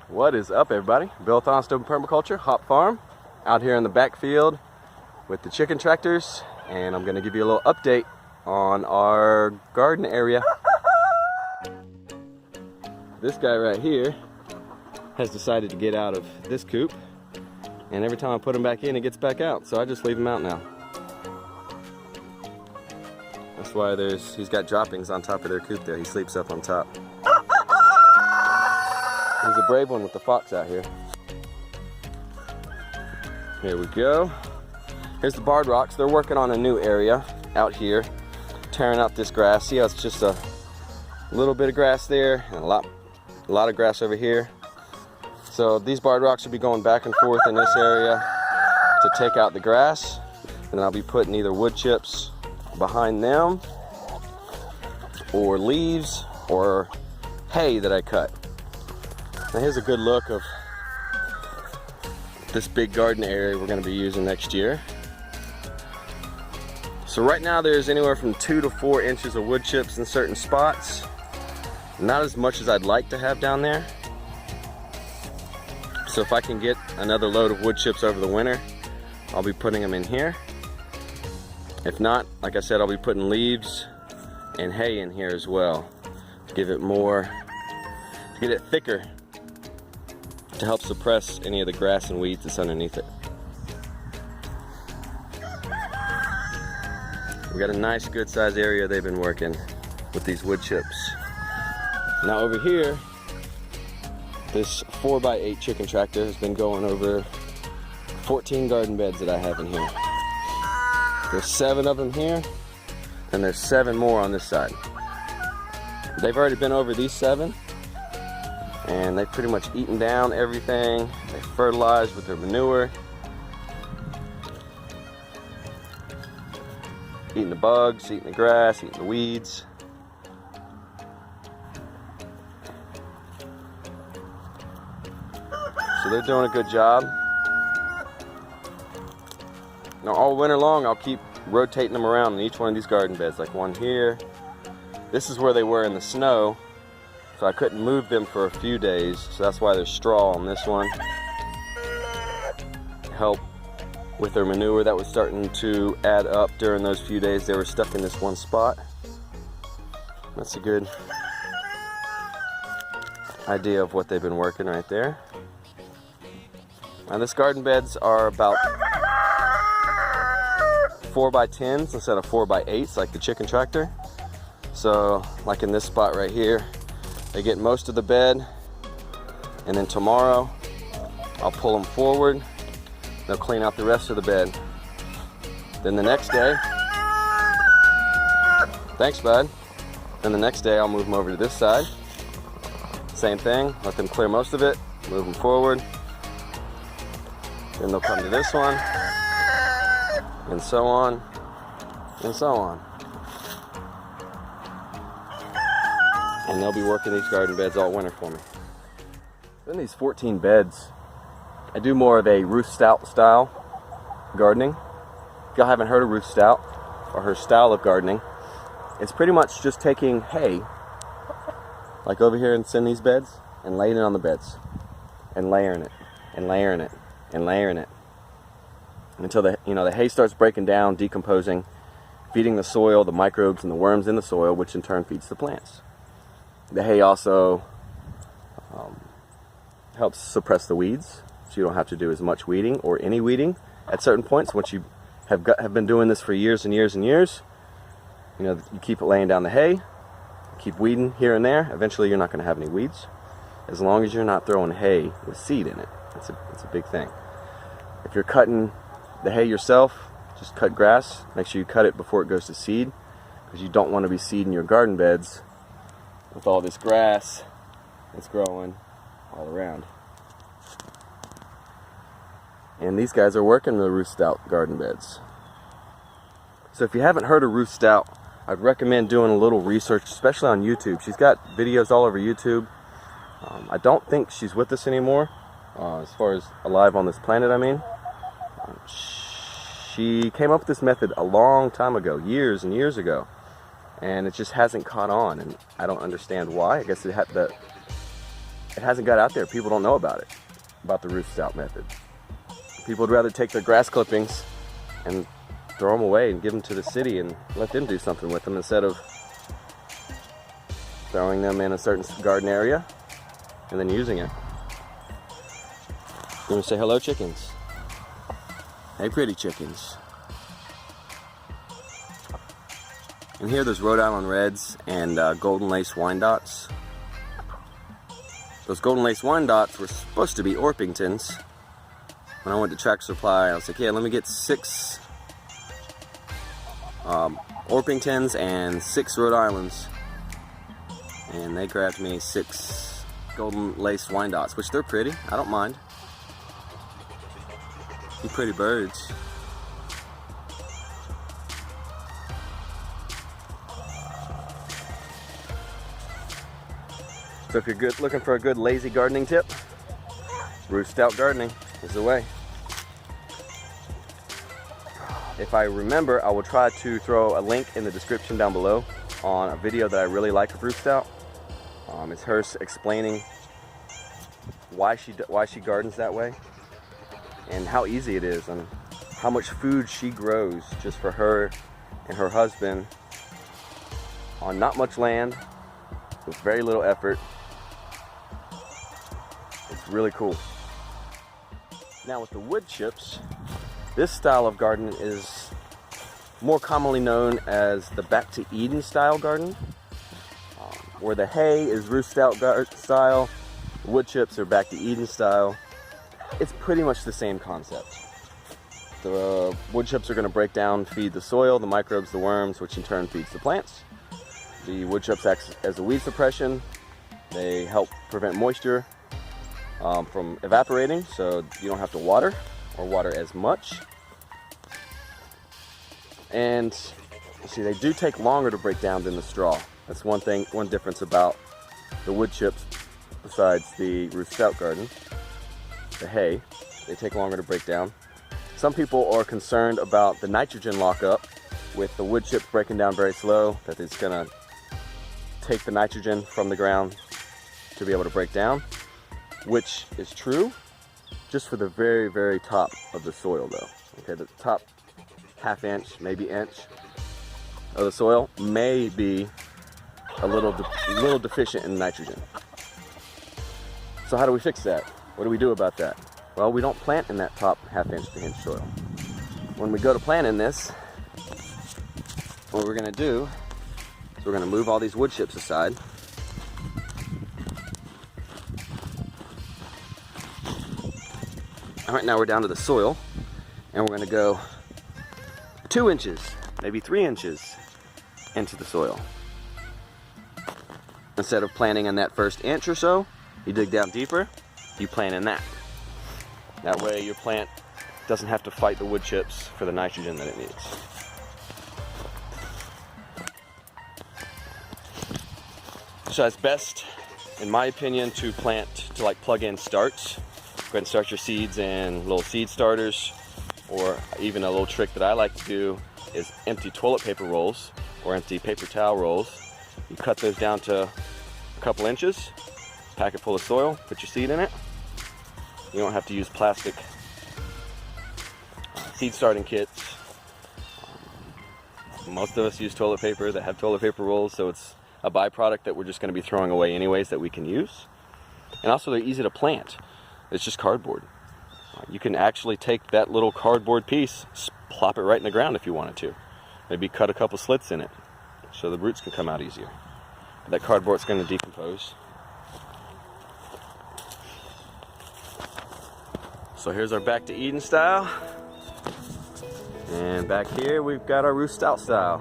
What is up, everybody? Bill Thonstone, Permaculture, Hop Farm, out here in the backfield with the chicken tractors, and I'm going to give you a little update on our garden area. This guy right here has decided to get out of this coop, and every time I put him back in, he gets back out, so I just leave him out now. That's why he's got droppings on top of their coop there. He sleeps up on top. He's a brave one with the fox out here. Here we go. Here's the barred rocks. They're working on a new area out here, tearing out this grass. See how it's just a little bit of grass there and a lot of grass over here. So these barred rocks will be going back and forth in this area to take out the grass, and then I'll be putting either wood chips behind them or leaves or hay that I cut. Now here's a good look of this big garden area we're going to be using next year. So right now there's anywhere from 2 to 4 inches of wood chips in certain spots. Not as much as I'd like to have down there. So if I can get another load of wood chips over the winter, I'll be putting them in here. If not, like I said, I'll be putting leaves and hay in here as well to give it more, to get it thicker, to help suppress any of the grass and weeds that's underneath it. We got a nice good sized area they've been working with these wood chips. Now over here, this 4x8 chicken tractor has been going over 14 garden beds that I have in here. There's 7 of them here, and there's 7 more on this side. They've already been over these 7, and they've pretty much eaten down everything. They fertilized with their manure, eating the bugs, eating the grass, eating the weeds. So they're doing a good job. Now all winter long I'll keep rotating them around in each one of these garden beds, like one here. This is where they were in the snow, so I couldn't move them for a few days, so that's why there's straw on this one. Help with their manure that was starting to add up during those few days they were stuck in this one spot. That's a good idea of what they've been working right there. Now this garden beds are about 4x10s instead of 4x8s like the chicken tractor. So like in this spot right here, they get most of the bed, and then tomorrow I'll pull them forward. They'll clean out the rest of the bed. Then the next day, thanks bud. Then the next day I'll move them over to this side. Same thing, let them clear most of it, move them forward. Then they'll come to this one, and so on, and so on. And they'll be working these garden beds all winter for me. In these 14 beds, I do more of a Ruth Stout style gardening. If y'all haven't heard of Ruth Stout, or her style of gardening, it's pretty much just taking hay, like over here in these beds, and laying it on the beds, and layering it, and layering it, and layering it, until the hay starts breaking down, decomposing, feeding the soil, the microbes and the worms in the soil, which in turn feeds the plants. The hay also helps suppress the weeds, so you don't have to do as much weeding or any weeding at certain points. Once you have been doing this for years and years and years, you keep laying down the hay, keep weeding here and there. Eventually, you're not going to have any weeds, as long as you're not throwing hay with seed in it. It's a big thing. If you're cutting the hay yourself, just cut grass. Make sure you cut it before it goes to seed, because you don't want to be seeding your garden beds with all this grass that's growing all around. And these guys are working the Roost Out garden beds. So if you haven't heard of Ruth Stout, I'd recommend doing a little research, especially on YouTube. She's got videos all over YouTube. I don't think she's with us anymore, as far as alive on this planet, I mean. She came up with this method a long time ago, years and years ago, and it just hasn't caught on, and I don't understand why. I guess it hasn't got out there. People don't know about it, about the Roost Out method. People would rather take their grass clippings and throw them away and give them to the city and let them do something with them instead of throwing them in a certain garden area and then using it. You want to say hello, chickens? Hey, pretty chickens. And here there's Rhode Island Reds and Golden Lace Wyandottes. Those Golden Lace Wyandottes were supposed to be Orpingtons. When I went to Tractor Supply, I was like, yeah, let me get 6 Orpingtons and 6 Rhode Islands. And they grabbed me 6 Golden Lace Wyandottes, which they're pretty. I don't mind. They're pretty birds. So if you're looking for a good lazy gardening tip, Roost Out Gardening is the way. If I remember, I will try to throw a link in the description down below on a video that I really like of Ruth Stout. It's her explaining why she gardens that way and how easy it is and how much food she grows just for her and her husband on not much land with very little effort. It's really cool. Now with the wood chips, this style of garden is more commonly known as the Back to Eden style garden, where the hay is Roost Out style, the wood chips are Back to Eden style. It's pretty much the same concept. The wood chips are going to break down, feed the soil, the microbes, the worms, which in turn feeds the plants. The wood chips act as a weed suppression. They help prevent moisture from evaporating, so you don't have to water or water as much. And see, they do take longer to break down than the straw. That's one difference about the wood chips besides the Roost Out garden. The hay, they take longer to break down. Some people are concerned about the nitrogen lockup with the wood chips breaking down very slow, that it's gonna take the nitrogen from the ground to be able to break down, which is true, just for the very, very top of the soil though. Okay, the top ½ inch, maybe inch of the soil may be a little deficient in nitrogen. So how do we fix that? What do we do about that? Well, we don't plant in that top ½ inch to inch soil. When we go to plant in this, what we're gonna do is we're gonna move all these wood chips aside. All right, now we're down to the soil, and we're gonna go 2 inches, maybe 3 inches into the soil. Instead of planting in that first inch or so, you dig down deeper, you plant in that. That way your plant doesn't have to fight the wood chips for the nitrogen that it needs. So it's best, in my opinion, to plug in starts. Go ahead and start your seeds in little seed starters, or even a little trick that I like to do is empty toilet paper rolls or empty paper towel rolls. You cut those down to a couple inches, pack it full of soil, put your seed in it. You don't have to use plastic seed starting kits. Most of us use toilet paper that have toilet paper rolls, so it's a byproduct that we're just going to be throwing away anyways that we can use. And also they're easy to plant. It's just cardboard. You can actually take that little cardboard piece, plop it right in the ground if you wanted to. Maybe cut a couple slits in it so the roots can come out easier. But that cardboard's going to decompose. So here's our Back to Eden style. And back here we've got our Roost Out style.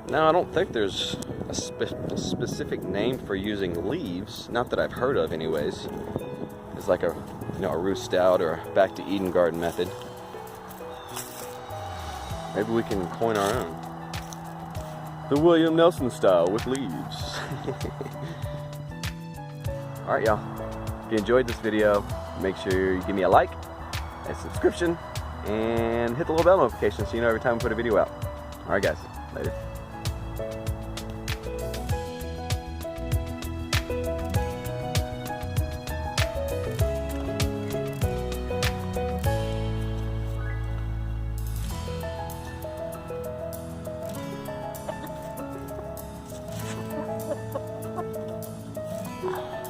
Now I don't think there's a specific name for using leaves, not that I've heard of anyways. It's like a Roost Out or a Back to Eden garden method. Maybe we can coin our own. The William Nelson style with leaves. Alright y'all, if you enjoyed this video, make sure you give me a like, a subscription, and hit the little bell notification so you know every time we put a video out. Alright guys, later. bye.